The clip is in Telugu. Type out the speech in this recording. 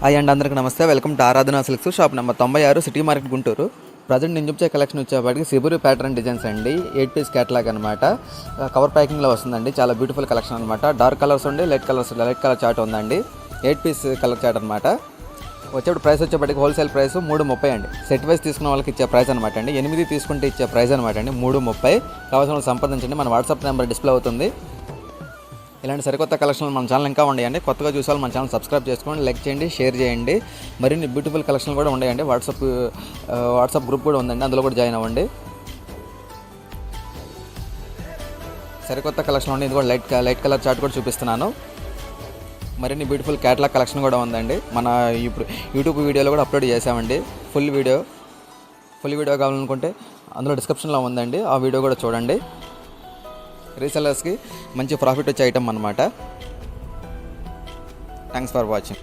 హాయ్ అండి, అందరికీ నమస్తే. వెల్కమ్ టు ఆరాధన silks, shop number 96, city market, Guntur. Present నేను చూపించే కలెక్షన్ వచ్చేప్పటికి సిబురి ప్యాటర్న్ డిజైన్స్ అండి. 8 పీస్ క్యాటలాగ్ అనమాట. కవర్ ప్యాకింగ్లో వస్తుందండి. చాలా బ్యూటిఫుల్ కలెక్షన్ అనమాట. డార్క్ కలర్స్ ఉండి లైట్ కలర్ చార్ట్ ఉందండి. 8 పీస్ కలర్ చార్ట్ అనమాట. వచ్చేప్పుడు ప్రైస్ వచ్చేప్పటికి హోల్సేల్ ప్రైస్ 330 అండి. సెట్ వైజ్ తీసుకున్న వాళ్ళకి ఇచ్చే ప్రైస్ అనమాట అండి. 8 తీసుకుంటే ఇచ్చే ప్రైస్ అనమాట అండి 330. కావాల్సిన వాళ్ళు సంప్రదించండి. మన వాట్సాప్ నెంబర్ డిస్ప్లే అవుతుంది. ఇలాంటి సరికొత్త కలెక్షన్లు మన ఛానల్ ఇంకా ఉన్నాయండి. కొత్తగా చూసాలి మన ఛానల్ సబ్స్క్రైబ్ చేసుకోండి, లైక్ చేయండి, షేర్ చేయండి. మరిన్ని బ్యూటిఫుల్ కలెక్షన్లు కూడా ఉన్నాయండి. వాట్సాప్ గ్రూప్ కూడా ఉందండి, అందులో కూడా జాయిన్ అవ్వండి. సరికొత్త కలెక్షన్ ఉండి ఇది కూడా లైట్ కలర్ చార్ట్ కూడా చూపిస్తున్నాను. మరిన్ని బ్యూటిఫుల్ క్యాటలాగ్ కలెక్షన్ కూడా ఉందండి. మన ఇప్పుడు యూట్యూబ్ వీడియోలో కూడా అప్లోడ్ చేసామండి. ఫుల్ వీడియో కావాలనుకుంటే అందులో డిస్క్రిప్షన్లో ఉందండి, ఆ వీడియో కూడా చూడండి. రీసెల్లర్స్కి మంచి ప్రాఫిట్ వచ్చే ఐటమ్ అనమాట. Thanks for watching.